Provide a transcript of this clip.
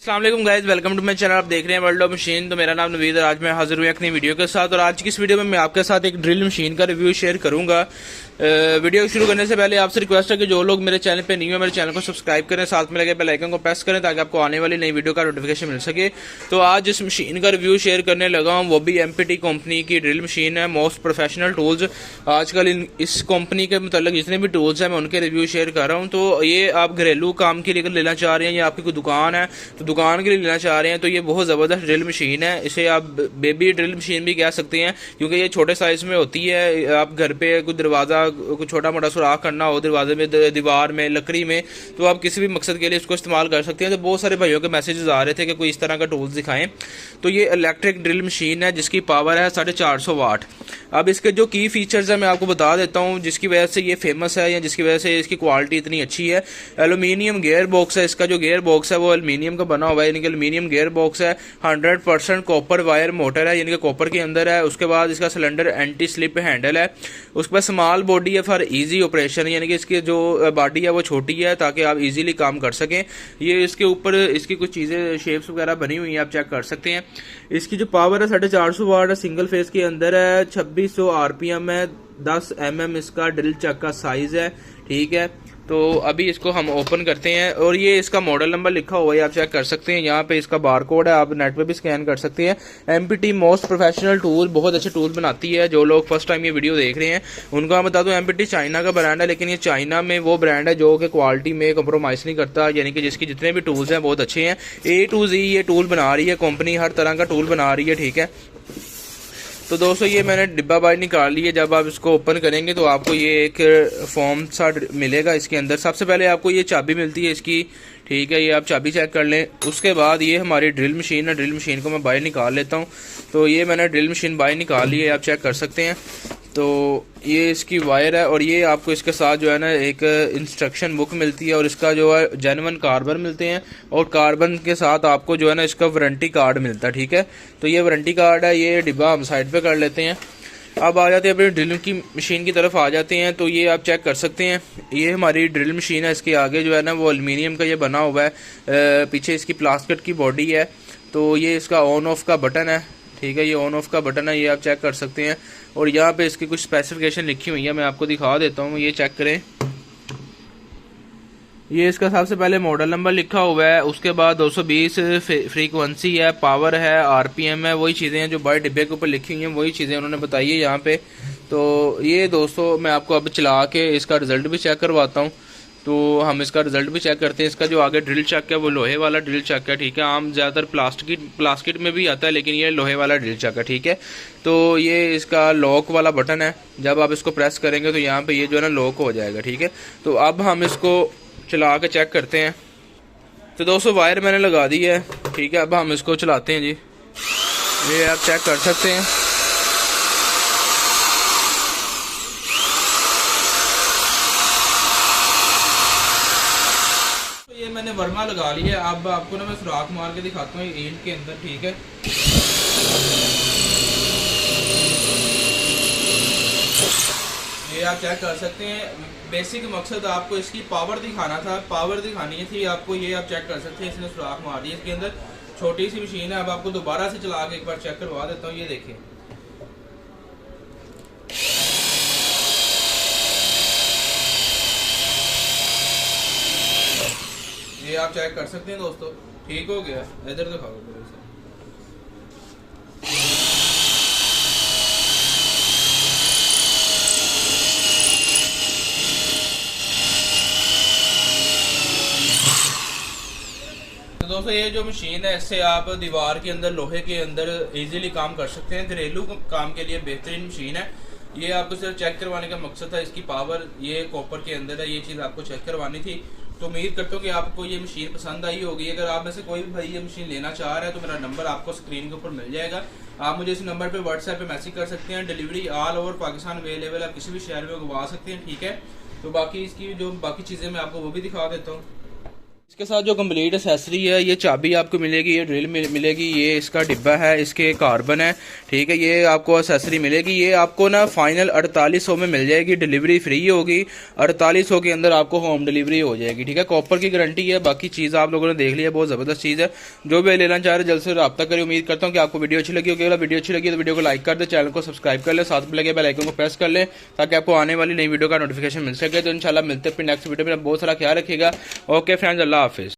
अस्सलाम वालेकुम guys, welcome to my channel. आप देख रहे हैं वर्ल्ड ऑफ मशीन। तो मेरा नाम नवीद और आज मैं हाजिर हूँ एक नई वीडियो के साथ। और आज की इस वीडियो में मैं आपके साथ एक ड्रिल मशीन का रिव्यू शेयर करूंगा। वीडियो शुरू करने से पहले आपसे रिक्वेस्ट है कि जो लोग मेरे चैनल पे न्यू है मेरे चैनल को सब्सक्राइब करें, साथ में लगे बेल आइकन को प्रेस करें ताकि आपको आने वाली नई वीडियो का नोटिफिकेशन मिल सके। तो आज इस मशीन का रिव्यू शेयर करने लगा हूँ, वो भी एमपीटी कंपनी की ड्रिल मशीन है, मोस्ट प्रोफेशनल टूल्स। आजकल इस कंपनी के मतलब जितने भी टूल्स हैं मैं उनके रिव्यू शेयर कर रहा हूँ। तो ये आप घरेलू काम के लिए अगर लेना चाह रहे हैं या आपकी कोई दुकान है तो दुकान के लिए लेना चाह रहे हैं तो ये बहुत ज़बरदस्त ड्रिल मशीन है। इसे आप बेबी ड्रिल मशीन भी कह सकते हैं क्योंकि ये छोटे साइज़ में होती है। आप घर पे कोई दरवाज़ा कोई छोटा मोटा सुराख करना हो दरवाजे में, दीवार में, लकड़ी में, तो आप किसी भी मकसद के लिए इसको इस्तेमाल कर सकते हैं। तो बहुत सारे भाइयों के मैसेजेस आ रहे थे कि कोई इस तरह का टूल्स दिखाएं। तो ये इलेक्ट्रिक ड्रिल मशीन है जिसकी पावर है 450 वाट। अब इसके जो की फीचर्स है मैं आपको बता देता हूँ जिसकी वजह से ये फेमस है या जिसकी वजह से इसकी क्वालिटी इतनी अच्छी है। एल्यूमिनियम गेयर बॉक्स है, इसका जो गेयर बॉक्स है वो एल्यूमिनियम का बना हुआ है, यानी कि एल्यूमिनियम गेयर बॉक्स है। 100% कॉपर वायर मोटर है, यानी कि कॉपर के अंदर है। उसके बाद इसका सिलेंडर एंटी स्लिप हैंडल है। उसके बाद स्मॉल बॉडी है फॉर इजी ऑपरेशन, यानी कि इसकी जो बॉडी है वो छोटी है ताकि आप इजीली काम कर सकें। ये इसके ऊपर इसकी कुछ चीज़ें शेप्स वगैरह बनी हुई हैं, आप चेक कर सकते हैं। इसकी जो पावर है 450 वाट है, सिंगल फेस के अंदर है, 2600 आरपीएम है, 10 mm इसका ड्रिल चक का साइज है। ठीक है, तो अभी इसको हम ओपन करते हैं और ये इसका मॉडल नंबर लिखा हुआ है, आप चेक कर सकते हैं। यहाँ पे इसका बार कोड है, आप नेट पे भी स्कैन कर सकते हैं। एमपीटी मोस्ट प्रोफेशनल टूल, बहुत अच्छे टूल बनाती है। जो लोग फर्स्ट टाइम ये वीडियो देख रहे हैं उनको मैं बता दूं एमपीटी चाइना का ब्रांड है, लेकिन ये चाइना में वो ब्रांड है जो कि क्वालिटी में कम्प्रोमाइज़ नहीं करता, यानी कि जिसकी जितने भी टूल्स हैं बहुत अच्छे हैं। A to Z ये टूल बना रही है कंपनी, हर तरह का टूल बना रही है। ठीक है, तो दोस्तों ये मैंने डिब्बा बाहर निकाल लिया। जब आप इसको ओपन करेंगे तो आपको ये एक फॉर्म सा मिलेगा। इसके अंदर सबसे पहले आपको ये चाबी मिलती है इसकी। ठीक है, ये आप चाबी चेक कर लें। उसके बाद ये हमारी ड्रिल मशीन है, ड्रिल मशीन को मैं बाहर निकाल लेता हूँ। तो ये मैंने ड्रिल मशीन बाहर निकाल ली है, आप चेक कर सकते हैं। तो ये इसकी वायर है और ये आपको इसके साथ जो है ना एक इंस्ट्रक्शन बुक मिलती है और इसका जो है जेन्युइन कार्बन मिलते हैं और कार्बन के साथ आपको जो है ना इसका वारंटी कार्ड मिलता है। ठीक है, तो ये वारंटी कार्ड है। ये डिब्बा हम साइड पे कर लेते हैं। अब आ जाते हैं अपनी ड्रिल की मशीन की तरफ आ जाते हैं। तो ये आप चेक कर सकते हैं, ये हमारी ड्रिल मशीन है। इसके आगे जो है ना वो एल्यूमिनियम का ये बना हुआ है, पीछे इसकी प्लास्टिक की बॉडी है। तो ये इसका ऑन ऑफ का बटन है। ठीक है, ये ऑन ऑफ का बटन है, ये आप चेक कर सकते हैं। और यहाँ पे इसकी कुछ स्पेसिफिकेशन लिखी हुई है, मैं आपको दिखा देता हूँ, ये चेक करें। ये इसका सबसे पहले मॉडल नंबर लिखा हुआ है, उसके बाद 220 फ्रीक्वेंसी है, पावर है, आरपीएम है, वही चीज़ें हैं जो बड़े डिब्बे के ऊपर लिखी हुई हैं, वही चीज़ें उन्होंने बताई है यहाँ पे। तो ये दोस्तों मैं आपको अब चला के इसका रिजल्ट भी चेक करवाता हूँ। तो हम इसका रिजल्ट भी चेक करते हैं। इसका जो आगे ड्रिल चक है वो लोहे वाला ड्रिल चक है। ठीक है, आम ज़्यादातर प्लास्टिक में भी आता है, लेकिन ये लोहे वाला ड्रिल चक है। ठीक है, तो ये इसका लॉक वाला बटन है, जब आप इसको प्रेस करेंगे तो यहाँ पे ये जो है ना लॉक हो जाएगा। ठीक है, तो अब हम इसको चला के चेक करते हैं। तो दोस्तों वायर मैंने लगा दी है। ठीक है, अब हम इसको चलाते हैं जी। ये आप चेक कर सकते हैं। ये मैंने वर्मा लगा ली है। अब आपको ना मैं सुराख मार के दिखाता हूँ एंड के अंदर। ठीक है, ये आप चेक कर सकते हैं। बेसिक मकसद आपको इसकी पावर दिखाना था, पावर दिखानी थी आपको। ये आप चेक कर सकते हैं, इसने सुराख मार दिया इसके अंदर। छोटी सी मशीन है। अब आपको दोबारा से चला के एक बार चेक करवा देता हूँ, ये देखें। ये आप चेक कर सकते हैं दोस्तों, ठीक हो गया। इधर दिखाओ पूरे से। तो दोस्तों ये जो मशीन है इससे आप दीवार के अंदर, लोहे के अंदर इजीली काम कर सकते हैं। घरेलू काम के लिए बेहतरीन मशीन है। ये आपको सिर्फ चेक करवाने का मकसद था, इसकी पावर ये कॉपर के अंदर है, ये चीज़ आपको चेक करवानी थी। तो उम्मीद करता हूँ कि आपको ये मशीन पसंद आई होगी। अगर आप में से कोई भी भाई ये मशीन लेना चाह रहा है तो मेरा नंबर आपको स्क्रीन के ऊपर मिल जाएगा। आप मुझे इस नंबर पे व्हाट्सएप पे मैसेज कर सकते हैं। Delivery all over Pakistan available है, आप किसी भी शहर में मंगवा सकते हैं। ठीक है, तो बाकी इसकी जो बाकी चीज़ें मैं आपको वो भी दिखा देता हूँ। इसके साथ जो कंप्लीट एसेसरी है, ये चाबी आपको मिलेगी, ये ड्रिल मिलेगी, ये इसका डिब्बा है, इसके कार्बन है, ठीक है। ये आपको एसेसरी मिलेगी, ये आपको ना फाइनल 4800 में मिल जाएगी, डिलीवरी फ्री होगी। 4800 के अंदर आपको होम डिलीवरी हो जाएगी, ठीक है। कॉपर की गारंटी है। बाकी चीज़ आप लोगों ने देख लिया, बहुत ज़बरदस्त चीज़ है। जो भी लेना चाह रहे जल्द से रब्ता करें। उम्मीद करता हूँ कि आपको वीडियो अच्छी लगी होगी। अगर वीडियो अच्छी लगी तो वीडियो को लाइक कर दे, चैनल को सब्सक्राइब कर ले, साथ में लगे बेल आइकन को प्रेस कर ले, ताकि आपको आने वाली नई वीडियो का नोटिफिकेशन मिल सके। तो इंशाल्लाह मिलते हैं अपनी नेक्स्ट वीडियो में। बहुत सारा ख्याल रखिएगा। ओके फ्रेंड्स, अल्लाह हाफिज़।